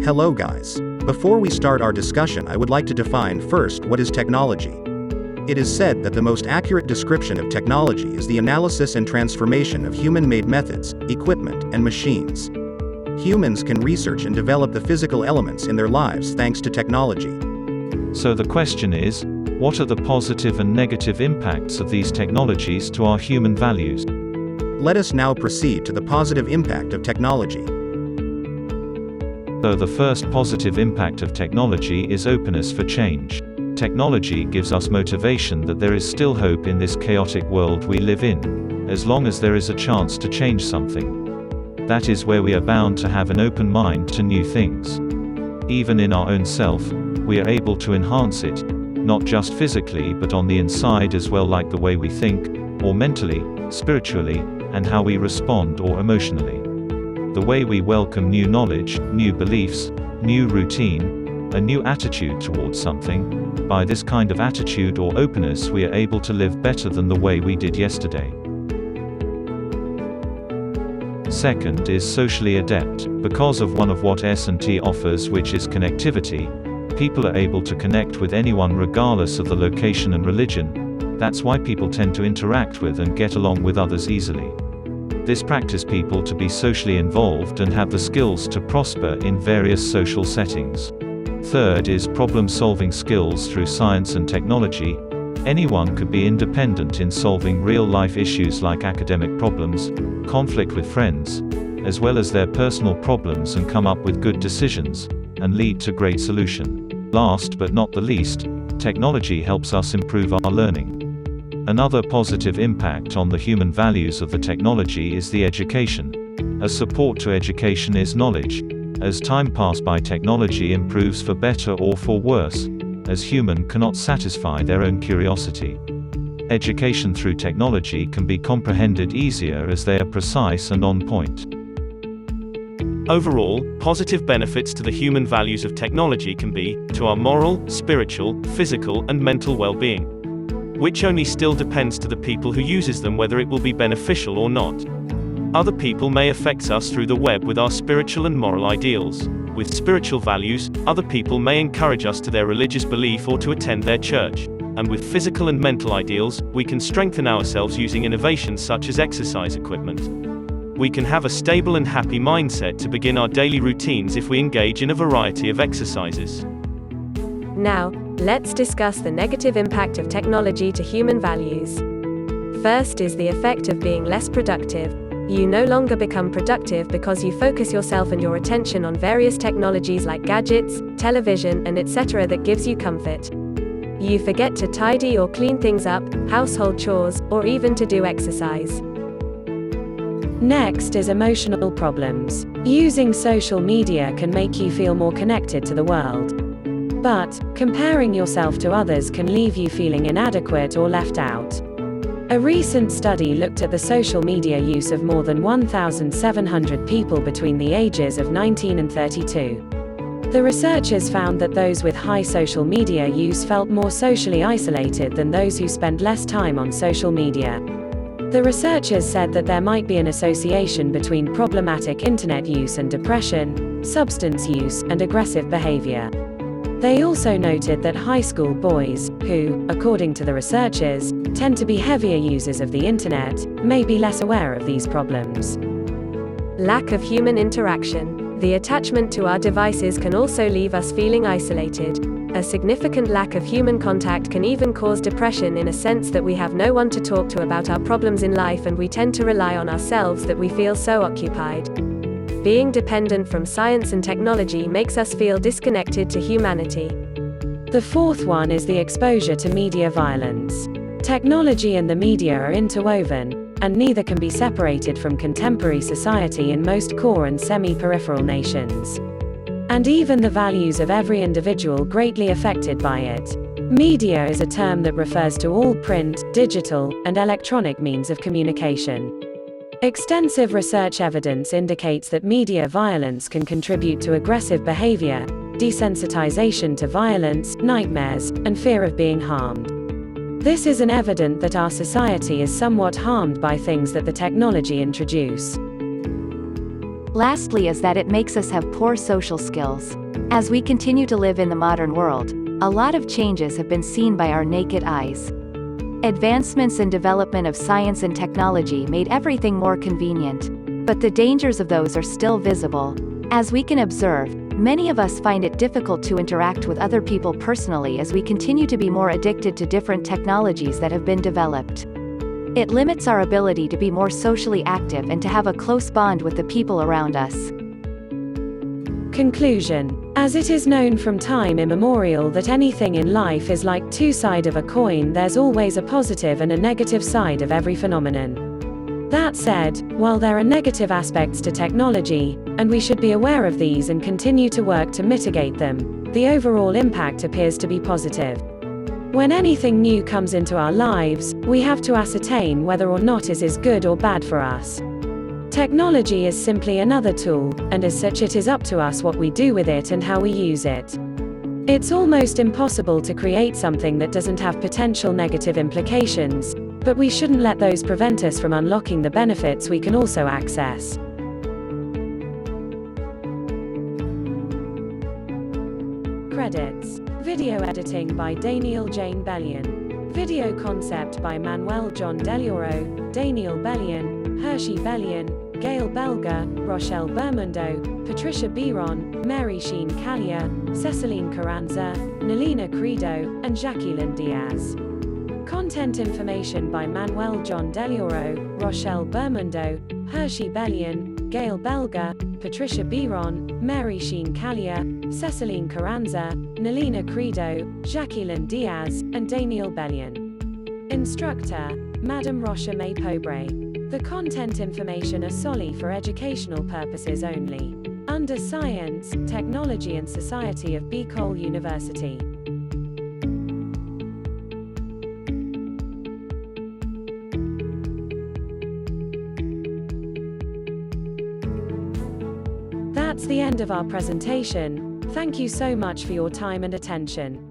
Hello guys. Before we start our discussion, I would like to define first what is technology. It is said that the most accurate description of technology is the analysis and transformation of human-made methods, equipment, and machines. Humans can research and develop the physical elements in their lives thanks to technology. So the question is, what are the positive and negative impacts of these technologies to our human values? Let us now proceed to the positive impact of technology. So the first positive impact of technology is openness for change. Technology gives us motivation that there is still hope in this chaotic world we live in, as long as there is a chance to change something. That is where we are bound to have an open mind to new things. Even in our own self, we are able to enhance it, not just physically but on the inside as well, like the way we think, or mentally, spiritually, and how we respond or emotionally. The way we welcome new knowledge, new beliefs, new routine, a new attitude towards something. By this kind of attitude or openness we are able to live better than the way we did yesterday. Second is socially adept. Because of one of what S&T offers, which is connectivity, people are able to connect with anyone regardless of the location and religion. That's why people tend to interact with and get along with others easily. This practices people to be socially involved and have the skills to prosper in various social settings. Third is problem-solving skills through science and technology. Anyone could be independent in solving real-life issues like academic problems, conflict with friends, as well as their personal problems, and come up with good decisions, and lead to great solution. Last but not the least, technology helps us improve our learning. Another positive impact on the human values of the technology is the education. A support to education is knowledge. As time passes by, technology improves for better or for worse, as human cannot satisfy their own curiosity. Education through technology can be comprehended easier as they are precise and on point. Overall, positive benefits to the human values of technology can be to our moral, spiritual, physical, and mental well-being, which only still depends to the people who uses them whether it will be beneficial or not. Other people may affect us through the web with our spiritual and moral ideals. With spiritual values, other people may encourage us to their religious belief or to attend their church. And with physical and mental ideals, we can strengthen ourselves using innovations such as exercise equipment. We can have a stable and happy mindset to begin our daily routines if we engage in a variety of exercises. Now, let's discuss the negative impact of technology to human values. First is the effect of being less productive. You no longer become productive because you focus yourself and your attention on various technologies like gadgets, television, and etc. that gives you comfort. You forget to tidy or clean things up, household chores, or even to do exercise. Next is emotional problems. Using social media can make you feel more connected to the world. But comparing yourself to others can leave you feeling inadequate or left out. A recent study looked at the social media use of more than 1,700 people between the ages of 19 and 32. The researchers found that those with high social media use felt more socially isolated than those who spent less time on social media. The researchers said that there might be an association between problematic internet use and depression, substance use, and aggressive behavior. They also noted that high school boys, who, according to the researchers, tend to be heavier users of the internet, may be less aware of these problems. Lack of human interaction. The attachment to our devices can also leave us feeling isolated. A significant lack of human contact can even cause depression, in a sense that we have no one to talk to about our problems in life and we tend to rely on ourselves that we feel so occupied. Being dependent from science and technology makes us feel disconnected to humanity. The fourth one is the exposure to media violence. Technology and the media are interwoven, and neither can be separated from contemporary society in most core and semi-peripheral nations. And even the values of every individual greatly affected by it. Media is a term that refers to all print, digital, and electronic means of communication. Extensive research evidence indicates that media violence can contribute to aggressive behavior, desensitization to violence, nightmares, and fear of being harmed. This is an evidence that our society is somewhat harmed by things that the technology introduce. Lastly is that it makes us have poor social skills. As we continue to live in the modern world, a lot of changes have been seen by our naked eyes. Advancements and development of science and technology made everything more convenient. But the dangers of those are still visible. As we can observe, many of us find it difficult to interact with other people personally as we continue to be more addicted to different technologies that have been developed. It limits our ability to be more socially active and to have a close bond with the people around us. Conclusion. As it is known from time immemorial that anything in life is like two sides of a coin, there's always a positive and a negative side of every phenomenon. That said, while there are negative aspects to technology, and we should be aware of these and continue to work to mitigate them, the overall impact appears to be positive. When anything new comes into our lives, we have to ascertain whether or not it is good or bad for us. Technology is simply another tool, and as such it is up to us what we do with it and how we use it. It's almost impossible to create something that doesn't have potential negative implications, but we shouldn't let those prevent us from unlocking the benefits we can also access. Credits. Video editing by Daniel Jane Bellion. Video concept by Manuel John Delioro, Daniel Bellion, Hershey Bellion, Gail Belga, Rochelle Bermundo, Patricia Biron, Mary Sheen Callier, Ceciline Carranza, Nelina Credo, and Jacqueline Diaz. Content information by Manuel John Delioro, Rochelle Bermundo, Hershey Bellion, Gail Belga, Patricia Biron, Mary Sheen Callier, Ceciline Carranza, Nelina Credo, Jacqueline Diaz, and Daniel Bellion. Instructor, Madame Rocha May Pobray. The content information are solely for educational purposes only. Under Science, Technology and Society of B. Cole University. That's the end of our presentation. Thank you so much for your time and attention.